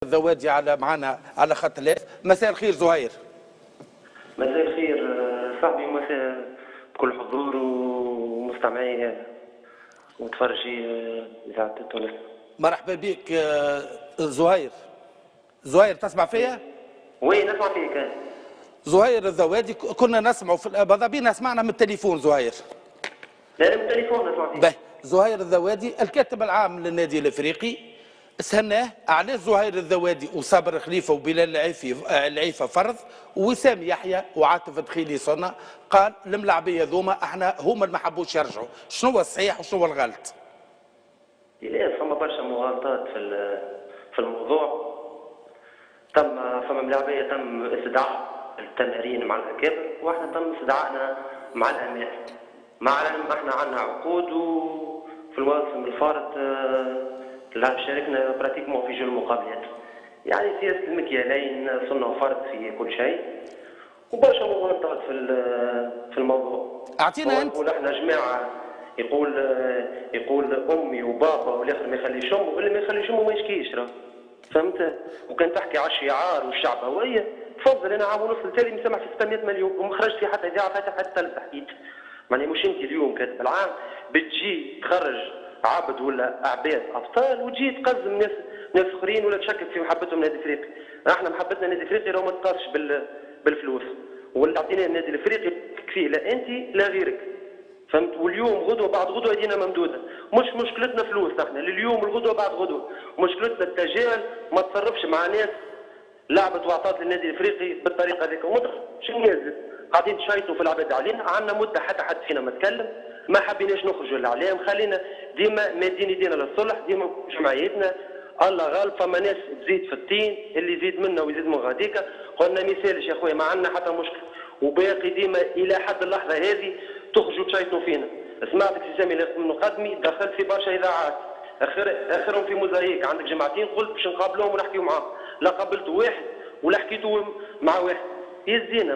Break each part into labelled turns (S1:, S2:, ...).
S1: الذوادي على معنا على خط الهاتف. مساء الخير زهير.
S2: مساء الخير صاحبي، مساء بكل حضور ومستمعي ومتفرجي إذاعة تونس.
S1: مرحبا بك زهير. زهير تسمع فيا؟
S2: وي نسمع فيك.
S1: زهير الذوادي كنا نسمعوا في ماذا بينا سمعنا من التليفون زهير.
S2: لا من التليفون نسمع فيك.
S1: زهير الذوادي الكاتب العام للنادي الافريقي سهلناه علاش زهير الذوادي وصابر خليفه وبلال العيفه فرض ووسام يحيى وعاطف دخيلي صنع قال الملاعبيه ذوما احنا هما اللي ما حبوش يرجعوا. شنو هو الصحيح وشنو هو الغلط؟
S2: لا فما برشا مغالطات في الموضوع. فما ملاعبيه تم استدعاء التمارين مع الاكابر، واحنا تم استدعائنا مع الامال. مع العلم احنا عندنا عقود وفي الموسم الفارط شاركنا براتيكمون في جو المقابلات. يعني سياسه المكيالين صرنا فرد في كل شيء وبرشا مغالطات في الموضوع.
S1: اعطينا انت.
S2: يقول احنا جماعه، يقول امي وبابا والاخر ما يخليش امه، واللي ما يخليش امه ما يشكيش راه. فهمت؟ وكان تحكي على الشعار والشعبويه تفضل. انا عام ونص التالي مسمع في 600 مليون وما خرجت في حتى اذاعه فاتح حتى ثالث حكيت. معني مش انت اليوم كاتب العام بتجي تخرج عبد ولا عباد ابطال وتجي تقزم ناس اخرين ولا تشكك في محبتهم للنادي الافريقي. احنا محبتنا للنادي الافريقي راه ما تقاسش بالفلوس، واللي عطيناه النادي الافريقي كفيه لا انت لا غيرك. فهمت؟ واليوم غدوه بعد غدوه يدينا ممدوده. مش مشكلتنا فلوس احنا لليوم الغدوه بعد غدوه، مشكلتنا التجاهل ما تصرفش مع ناس لعبت واعطات للنادي الافريقي بالطريقه هذيك. شنو نازل قاعدين تشيطوا في العباد علينا. عندنا مده حتى حد فينا ما تكلم، ما حبيناش نخرجوا للاعلام، خلينا ديما مادين يدينا للصلح، ديما جمعيتنا الله غالب. فما ناس تزيد في الطين، اللي يزيد منا ويزيد من غاديكا. قلنا ما يسالش يا خويا، ما عندنا حتى مشكل، وباقي ديما الى حد اللحظه هذه تخرجوا تشيطوا فينا. سمعتك في سامي المقدمي دخلت في برشا اذاعات، اخرهم في موزايك عندك جماعتين قلت باش نقابلوهم ونحكيو معاهم، لا قابلت واحد ولا حكيتوا مع واحد. يزينا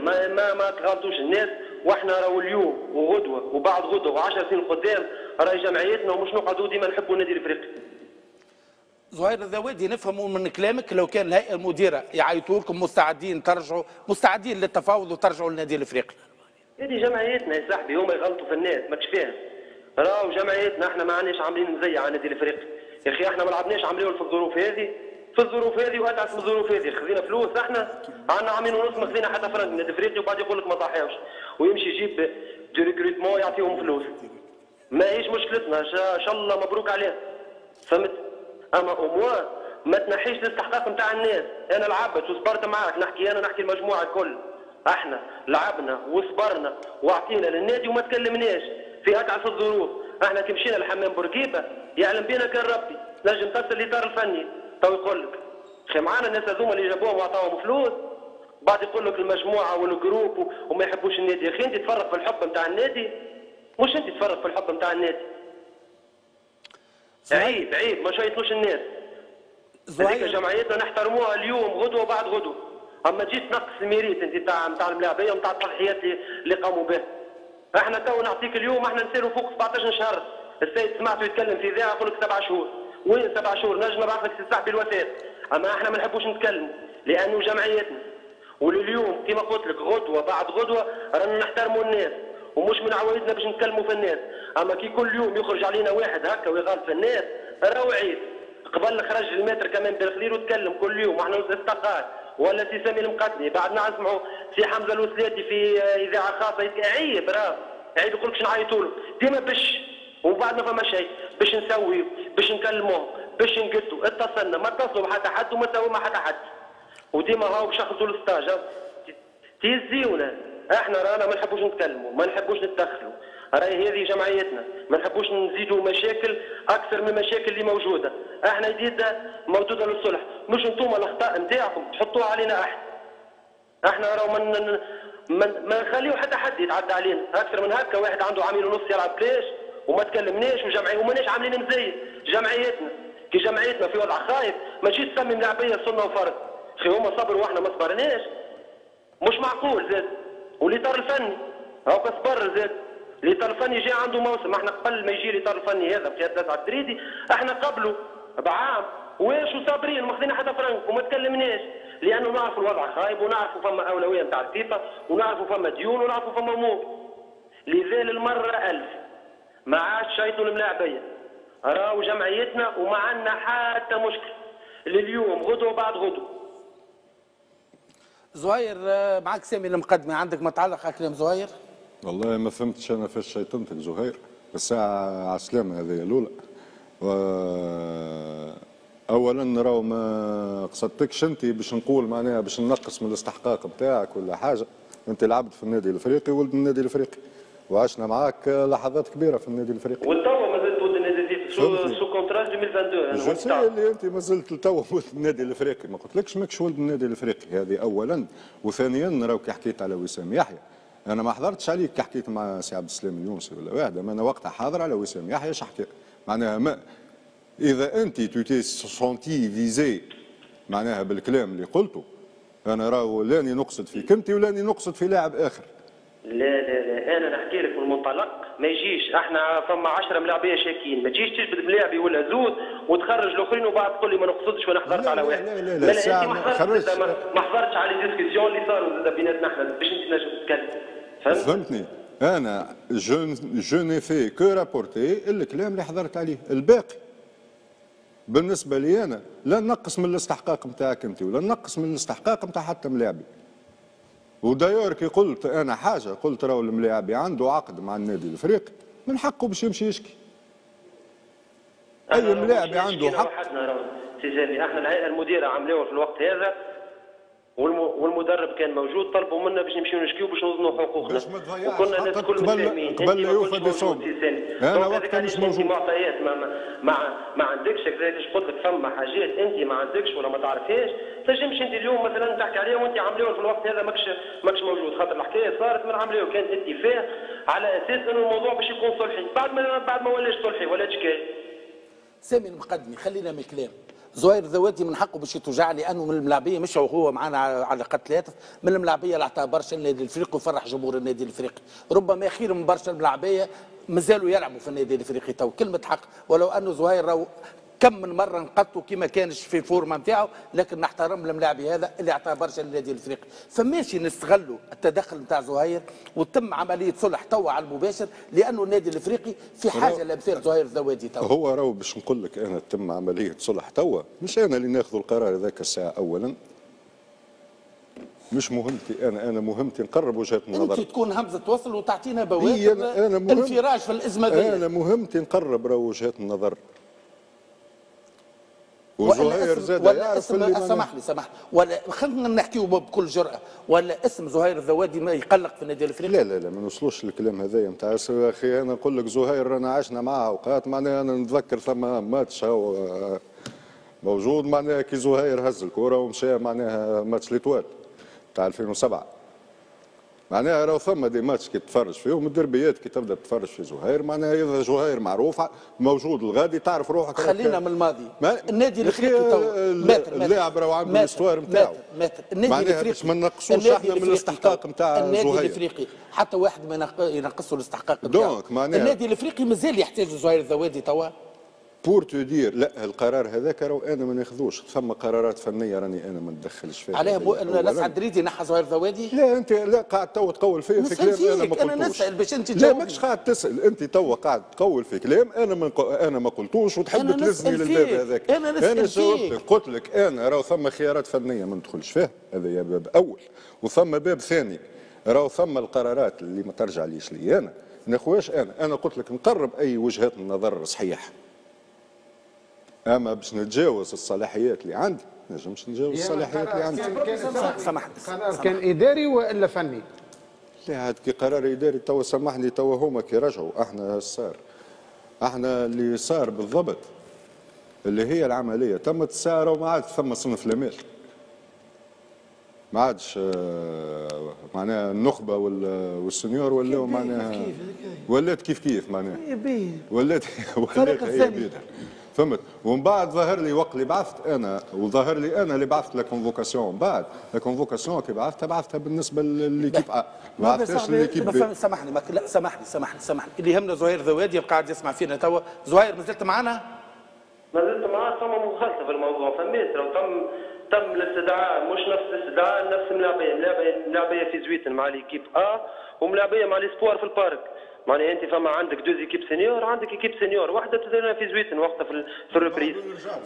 S2: ما تغلطوش الناس. واحنا راهو اليوم وغدوه وبعد غدوه و10 سنين قدام راهي جمعيتنا، ومش نقعدوا ديما نحبوا النادي الافريقي.
S1: زهير الذوادي نفهموا من كلامك لو كان الهيئه المديره يعيطوا لكم مستعدين ترجعوا، مستعدين للتفاوض وترجعوا للنادي الافريقي.
S2: هذه جمعيتنا يا صاحبي، هما يغلطوا في الناس ما تشفاهم. راهو جمعيتنا احنا ما عندناش عاملين نزيع على النادي الافريقي. يا اخي احنا ما لعبناش عاملين في الظروف هذه، واتعس من الظروف هذه. خذينا فلوس احنا عندنا عامين ونص ما خذينا حتى فرنك النادي الافريقي، وبعد يقول لك ما صحاوش ويمشي يجيب دي ريكروتمون يعطيهم فلوس. ما هيش مشكلتنا، ان شاء الله مبروك عليه. فهمت؟ اما اموال ما تنحيش الاستحقاق نتاع الناس. انا لعبت وصبرت معاك، نحكي انا نحكي المجموعه الكل. احنا لعبنا وصبرنا واعطينا للنادي وما تكلمناش في اتعس الظروف. احنا كي مشينا لحمام بورقيبه يعلم بينا كان ربي نجم تصل الاطار الفني. تو يقول لك اخي معانا الناس هذوما اللي جابوهم واعطاهم فلوس، بعد يقول لك المجموعه والجروب وما يحبوش النادي. يا اخي انت تفرق في الحب نتاع النادي، مش انت تفرق في الحب نتاع النادي. عيب ما شيطوش الناس. هذيك جمعيتنا نحترموها اليوم غدوه بعد غدوه. اما جيت تنقص الميريت انت نتاع الملاعبيه ونتاع التضحيات اللي قاموا بها. احنا تو نعطيك اليوم احنا نسيروا فوق 17 شهر. السيد سمعته يتكلم في اذاعه يقول لك 7 شهور. وين 7 شهور؟ نجم نبعث لك صاحبي الوفاه. اما احنا ما نحبوش نتكلموا لانه جمعيتنا. ولليوم كما قلت لك غدوه بعد غدوه رانا نحترموا الناس، ومش من عوايدنا باش نتكلموا في الناس. اما كي كل يوم يخرج علينا واحد هكا ويغلط في الناس راهو عيب. قبل خرج المتر كمان بالخليل وتكلم كل يوم واحنا استقال، ولا سي سامي المقدمي بعد نسمعوا سي حمزه الوسلاتي في اذاعه خاصه. عيب راه عيب يقول لك نعيطوا له ديما وبعد ما فما شيء باش نسوي باش نكلموهم باش نقدوا. اتصلنا ما اتصلوا بحتى حد وما سووا مع حتى حد، وديما هاو باش ياخذوا الستاج تيزيونا. احنا رانا ما نحبوش نتكلموا ما نحبوش نتدخلوا. راهي هذه جمعيتنا، ما نحبوش نزيدوا مشاكل اكثر من المشاكل اللي موجوده. احنا جديده موجوده للصلح، مش انتم الاخطاء نتاعكم تحطوها علينا احنا راهو ما نخليو حتى حد يتعدى علينا. اكثر من هكا واحد عنده عامين ونص يلعب بلاش وما تكلمناش وماناش عاملين نزيد. جمعيتنا كي جمعيتنا في وضع خايف ما تجيش تسمي ملاعبيه سنه وفرض. اخي هما صبروا واحنا ما صبرناش، مش معقول زاد. والاطار الفني هاو صبر زاد. الاطار الفني جاي عنده موسم. احنا قبل ما يجي الاطار الفني هذا في 3 الدريدي احنا قبله بعام واش وصابرين ما خذينا حتى فرنك وما تكلمناش، لانه نعرفوا الوضع خايب ونعرفوا فما اولويه نتاع الفيفا ونعرفوا فما ديون ونعرفوا فما امور. لذا المره 1000 ما عادش شيطوا الملاعبيه، راهو جمعيتنا وما عندنا حتى مشكل. لليوم غدوه بعد غدوه.
S1: زهير معك سامي المقدمه، عندك ما تعلق على كلام زهير؟
S3: والله ما فهمتش انا فاش شيطنتك زهير، الساعه عسلامه هذه الاولى. اولا راهو ما قصدتكش انت باش نقول معناها باش ننقص من الاستحقاق نتاعك ولا حاجه. انت لعبت في النادي الافريقي ولد النادي الافريقي وعشنا معاك لحظات كبيره في النادي الافريقي.
S2: والتوا ما زلت ولد النادي الافريقي سو كونترا 2022.
S3: جو سي اللي انت ما زلت لتوا ولد النادي الافريقي، ما قلتلكش ماكش ولد النادي الافريقي، هذه اولا. وثانيا راهو كي حكيت على وسام يحيى انا ما حضرتش عليك كي حكيت مع سي عبد السلام اليونسي ولا واحد، اما انا وقتها حاضر على وسام يحيى اش حكى معناها. ما اذا انت تي سونتي فيزي معناها بالكلام اللي قلته، انا راهو لاني نقصد فيك انت ولاني نقصد في لاعب اخر.
S2: لا لا لا، انا نحكي لك من المنطلق ما يجيش احنا فما 10 ملاعبيه شاكين، ما تجيش تجبد ملاعبي ولا زود وتخرج الاخرين وبعد تقول لي ما نقصدش وانا حضرت على واحد.
S3: لا لا لا
S2: انت ما حضرتش على الديسكسيون اللي صاروا بيناتنا احنا باش انت تنجم تتكلم.
S3: فهمتني؟ انا جو ني في كو رابورتي الكلام اللي حضرت عليه، الباقي بالنسبه لي انا لا نقص من الاستحقاق نتاعك انت ولا نقص من الاستحقاق نتاع حتى ملاعبي. ودايور كي قلت انا حاجه، قلت راهو الملاعبي عنده عقد مع النادي الافريقي من حقه باش يمشي يشكي. اي ملاعبي عنده حق.
S2: سي جامي احنا الهيئه المديره عملوها في الوقت هذا والمدرب كان موجود، طلبوا منا باش نمشيو نشكيو باش نوزنوا حقوقنا وكنا الناس الكل متفاهمين.
S3: قبل لا يوفى ديسمبر انا وقتها مش موجود.
S2: معطيات ما عندكش هكذاك قلت لك فما حاجات انت ما عندكش ولا ما تعرفهاش، تنجمش انت اليوم مثلا تحكي عليها وانت عاملوها في الوقت هذا ماكش موجود، خاطر الحكايه صارت من عاملوها كان اتفاق على اساس انه الموضوع باش يكون صلحي، بعد ما ولاش صلحي ولا شكايه.
S1: سامي المقدمي خلينا من الكلام. زهير ذواتي من حقه باش يتوجع لانه من الملاعبيه مش هو معنا على قتل هاتف، من الملاعبيه اللي عطاها برشا النادي الافريقي وفرح جمهور النادي الافريقي، ربما خير من برشا الملاعبيه مازالوا يلعبوا في النادي الافريقي تو، كلمه حق. ولو انه زهير راهو كم من مره نقطوا كي ما كانش في فورما نتاعو، لكن نحترم الملاعبي هذا اللي عطاه برشا للنادي الافريقي، فماشي نستغلوا التدخل نتاع زهير وتم عمليه صلح توا على المباشر، لانه النادي الافريقي في حاجه لامثال زهير الذوادي توا.
S3: هو راهو باش نقول لك انا تم عمليه صلح توا، مش انا اللي ناخذ القرار ذاك الساعه اولا. مش مهمتي انا مهمتي نقرب وجهه النظر.
S1: انت تكون همزه وصل وتعطينا بوادر انفراج في الازمه ذي.
S3: انا مهمتي نقرب راهو وجهه النظر. وزهير زاد يعرف اللي
S1: سامح لي ولا خلينا نحكيو بكل جرأه، ولا اسم زهير الذوادي ما يقلق في النادي الافريقي؟
S3: لا ما نوصلوش للكلام هذايا نتاع اخي. انا نقول لك زهير رانا عشنا معاه اوقات معناها انا نتذكر ثم ماتش موجود معناها كي زهير هز الكره ومشى معناها ماتش ليتوال تاع 2007 معناها راهو ثم دي ماتش كي تتفرج فيهم الدربيات كي تبدا تتفرج في زهير معناها اذا زهير معروف موجود الغادي تعرف روحك.
S1: خلينا من الماضي. النادي الافريقي تو
S3: اللاعب راهو عنده الاستوار نتاعو
S1: النادي
S3: الافريقي باش ما نقصوش احنا من الاستحقاق نتاع زهير.
S1: النادي الافريقي حتى واحد ما ينقصوا الاستحقاق نتاعو. النادي الافريقي مازال يحتاج زهير الذوادي توا.
S3: بور تو دير لا القرار هذاك راهو انا ما ناخذوش، ثم قرارات فنيه راني انا ما نتدخلش فيها.
S1: علاه الاسعد دريدي نحى زهير ذوادي؟
S3: لا انت لا قاعد تو تقول فيا في كلام انا ما قلتوش.
S1: انا نسال باش انت تجاوب.
S3: لا ماكش قاعد تسال، انت تو قاعد تقول في كلام انا ما قلتوش وتحب تلزمني للباب هذاك.
S1: انا
S3: جاوبتك قلت لك انا راهو ثم خيارات فنيه ما ندخلش فيها، هذا باب اول، وثم باب ثاني راهو ثم القرارات اللي ما ترجعليش لي انا ناخوهاش انا قلت لك نقرب اي وجهات النظر صحيح. اما باش نتجاوز الصلاحيات اللي عندي نجمش نتجاوز الصلاحيات اللي عندي.
S1: سامحني
S4: قرار كان اداري والا فني؟
S3: لا عاد كي قرار اداري توا سامحني توا هما كي رجعوا احنا اللي صار بالضبط اللي هي العمليه تمت الساعه وما عاد ثم صنف المال. ما عادش معناها النخبه والسنيور ولاو معناها ولات كيف معناها ولات هي بيدها فهمت. ومن بعد ظهر لي وقت اللي بعثت انا وظهر لي انا اللي بعثت لا كونفوكاسيون. بعد لا كونفوكاسيون كي بعثتها بالنسبه لليكيب ما بعثتهاش لليكيب بي.
S1: سامحني لا سامحني اللي يهمنا زهير ذوادي قاعد يسمع فينا توا. زهير مازلت معنا؟
S2: مازلت معاه ثم مخالفه في الموضوع، فهمت؟ لو تم الاستدعاء، مش نفس الاستدعاء، نفس ملاعبيه في زويتن مع ليكيب وملاعبيه مع ليسبوار في البارك. معناها انت فما عندك دوز ايكيب سينيور، عندك ايكيب سينيور واحده تدرنا في زويتن وقتها في الريبريز،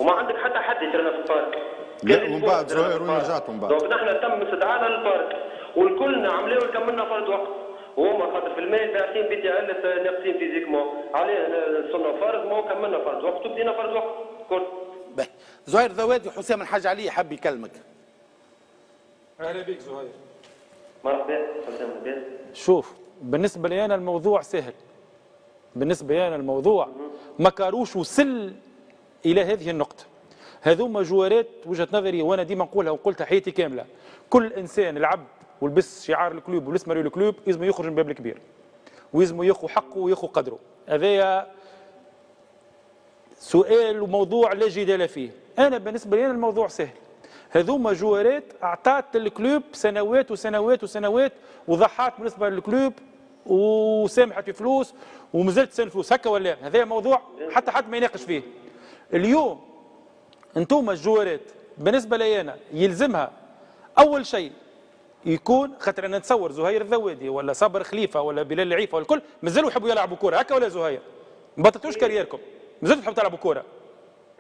S2: وما عندك حتى حد يدرنا في البارك.
S3: لا ومن بعد زهير وين رجعت من بعد؟
S2: دونك نحن تم استدعاءنا للبارك والكلنا عملوا كملنا فرد وقت، وهما خاطر في الميل باعثين بي تي ال ناقصين فيزيكمون عليه صرنا فرد ما كملنا فرد وقت وبدينا فرد وقت كل.
S1: زهير ذوادي حسام الحاج علي حب يكلمك.
S5: اهلا بك زهير.
S2: مرحبا حسام البيت.
S5: شوف بالنسبه لي انا الموضوع سهل. بالنسبه لي انا الموضوع ما كاروش وصل الى هذه النقطه. هذوما جوارات وجهه نظري وانا ديما نقولها وقلتها حياتي كامله، كل انسان لعب ولبس شعار الكلوب ولبس ماريو الكلوب يلزم يخرج من الباب الكبير ويلزم ياخذ حقه وياخذ قدره. هذايا سؤال وموضوع لا جدال فيه. انا بالنسبه لي الموضوع سهل. هذوما جوارات اعطت الكلوب سنوات وسنوات وسنوات وضحات بالنسبه للكلوب وسامحت في فلوس ومازالت تسال فلوس، هكا ولا؟ هذا موضوع حتى حد ما يناقش فيه. اليوم انتم الجوارات بالنسبه لي انا يلزمها اول شيء يكون، خاطر انا نتصور زهير الذوادي ولا صابر خليفه ولا بلال العيفه والكل مازالوا يحبوا يلعبوا كوره، هكا ولا زهير؟ ما بطلتوش كاريركم، مازالوا تحبوا تلعبوا كوره.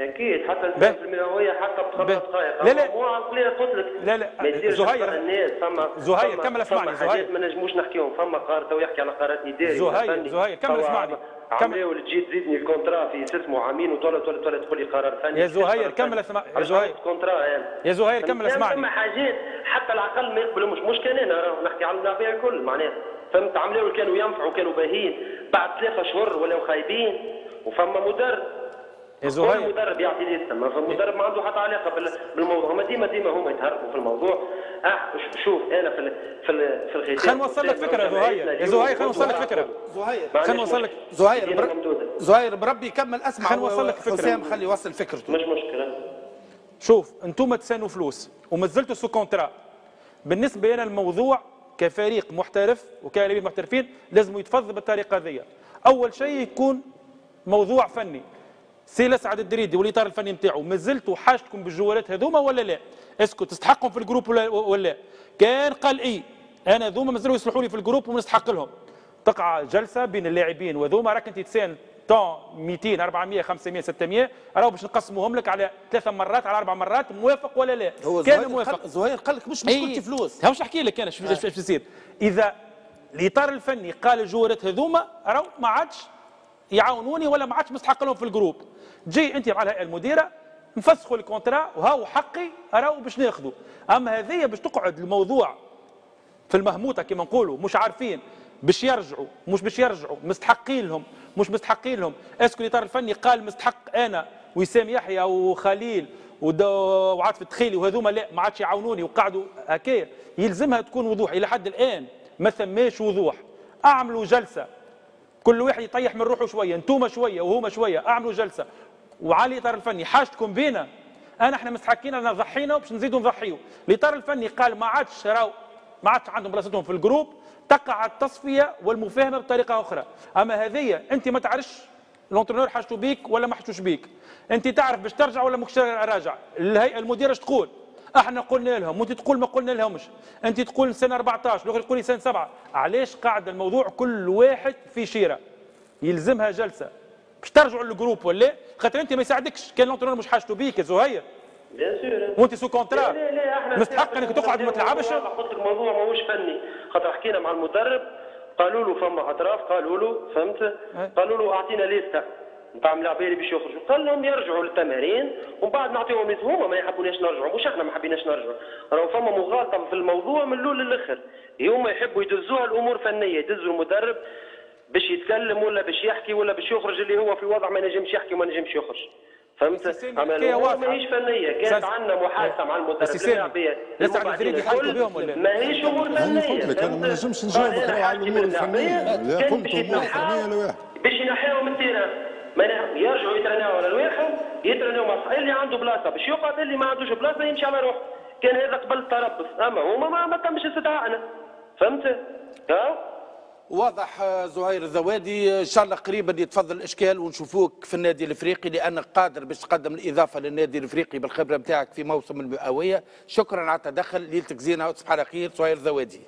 S2: اكيد حتى في المئويه حتى بخمس دقائق.
S5: لا
S2: مو عقليه قلت لك
S5: لا زهير
S2: الناس
S5: زهير كمل اسمعني.
S2: زهير ما نجموش نحكيهم، فما قرار تو يحكي على قرارات اداري.
S5: زهير كمل اسمعني.
S2: عملوا تجي تزيدني الكونترا في اسمه عامين وتولى تقول لي قرار فني.
S5: يا زهير كمل اسمعني. يا زهير
S2: كونترا
S5: يا زهير كمل اسمعني.
S2: فما حاجات حتى العقل ما يقبلهمش، مش كان انا نحكي على اللاعبين الكل معناها، فهمت؟ عملوا كانوا ينفعوا كانوا باهيين، بعد 3 شهور ولاو خايبين. وفما مدرب
S5: يا زهير
S2: المدرب يعطي ليستا، ما المدرب ما عنده حتى علاقه بالموضوع. هما ديما هما يتهربوا في الموضوع. شوف انا في الختام
S5: خلينا نوصل لك فكره زهير. يا زهير خلينا نوصل لك فكره.
S1: خلينا نوصل لك زهير بربي كمل اسمع.
S5: خلينا نوصل لك فكره.
S1: حسام خلي يوصل فكرته.
S2: مش مشكله.
S5: شوف انتم تسانوا فلوس وما زلتوا سو كونترا. بالنسبه لنا الموضوع كفريق محترف وكلاعبين محترفين لازم يتفضل بالطريقه هذه. اول شيء يكون موضوع فني. سي اسعد الدريدي والاطار الفني نتاعو ما زلتوا حاجتكم بالجوالات هذوما ولا لا؟ اسكو تستحقهم في الجروب ولا؟ كان قال اي انا ذوما مازالوا يصلحوا لي في الجروب ونستحق لهم. تقع جلسه بين اللاعبين وذوما راك انت تسال طون 200 400 500 600 راهو باش نقسموهم لك على 3 مرات على 4 مرات، موافق ولا لا؟ كان موافق.
S1: زهير قال لك مش مشكلتي فلوس.
S5: هاوش نحكي لك انا ايش يصير. اذا الاطار الفني قال الجوالات هذوما راهو ما عادش يعاونوني ولا ما عادش مستحق لهم في الجروب، تجي انت مع الهيئه المديره نفسخوا الكونترا وهاو حقي راهو باش ناخذوا. اما هذه باش تقعد الموضوع في المهموطه كما نقولوا، مش عارفين باش يرجعوا مش باش يرجعوا، مستحقين لهم مش مستحقين لهم. اسكو الاطار الفني قال مستحق انا وسام يحيى وخليل وعاطف التخيلي وهذوما لا ما عادش يعاونوني وقعدوا هكايا؟ يلزمها تكون وضوح. الى حد الان ما ثماش وضوح. اعملوا جلسه كل واحد يطيح من روحه شويه، انتوما شويه وهما شويه، اعملوا جلسه وعلى الاطار الفني حاجتكم بينا احنا مستحقين انا ضحينا وباش نزيدوا نضحيوا. الاطار الفني قال ما عادش راهو ما عادش عندهم بلاصتهم في الجروب، تقع التصفيه والمفاهمه بطريقه اخرى. اما هذه انت ما تعرفش الانترونور حاجته بيك ولا ما حاجتوش بيك، انت تعرف باش ترجع ولا ماكش راجع. الهيئه المديره اش تقول؟ احنا قلنا لهم وانت تقول ما قلنا لهمش، انت تقول سنه 14 الاخر يقول لي سنه 7. علاش قاعد الموضوع كل واحد في شيره؟ يلزمها جلسه باش ترجعوا للجروب ولا؟ خاطر انت ما يساعدكش كان الانترونور مش حاجته بيك يا زهير.
S2: بيان سور
S5: وانت سو كونترا
S2: لا
S5: مستحق انك تقعد وما تلعبش.
S2: قلت لك الموضوع ماهوش فني، خاطر حكينا مع المدرب قالوا له فما اطراف، قالوا له فهمت، قالوا له اعطينا ليستا نتاع ملاعبيه اللي باش يخرجوا، قال لهم يرجعوا للتمارين ومن بعد نعطيهم هما ما يحبوناش نرجعوا، مش احنا ما حبيناش نرجعوا. راهو فما مغالطه في الموضوع من الاول للاخر. هما يحبوا يدزوها الامور فنيه، يدزوا المدرب باش يتكلم ولا باش يحكي ولا باش يخرج اللي هو في وضع ما نجمش يحكي وما نجمش يخرج. فهمت؟ اما الامور ماهيش فنيه، كانت عندنا محادثه مع المدرب اللاعبيه
S5: لسه عند الفريق يحكوا بهم ولا؟
S2: ماهيش امور فنيه.
S3: قلت لك انا ما نجمش نجاوبك على الامور الفنيه، لا قلت امور فنيه لواحد
S2: باش ينحيهم التيران، ما يرجعوا يترناو على الواحد، يترناو مع اللي عنده بلاصه باش يقعد، اللي ما عندوش بلاصه يمشي على روحه. كان هذا قبل التربص، اما هما ما تمش استدعائنا. فهمت؟ ها؟
S1: واضح زهير الذوادي، ان شاء الله قريبا يتفضل الاشكال ونشوفوك في النادي الافريقي لانك قادر باش تقدم الاضافه للنادي الافريقي بالخبره نتاعك في موسم المئويه. شكرا على التدخل، ليلتك زينه وتصبح على خير زهير الذوادي.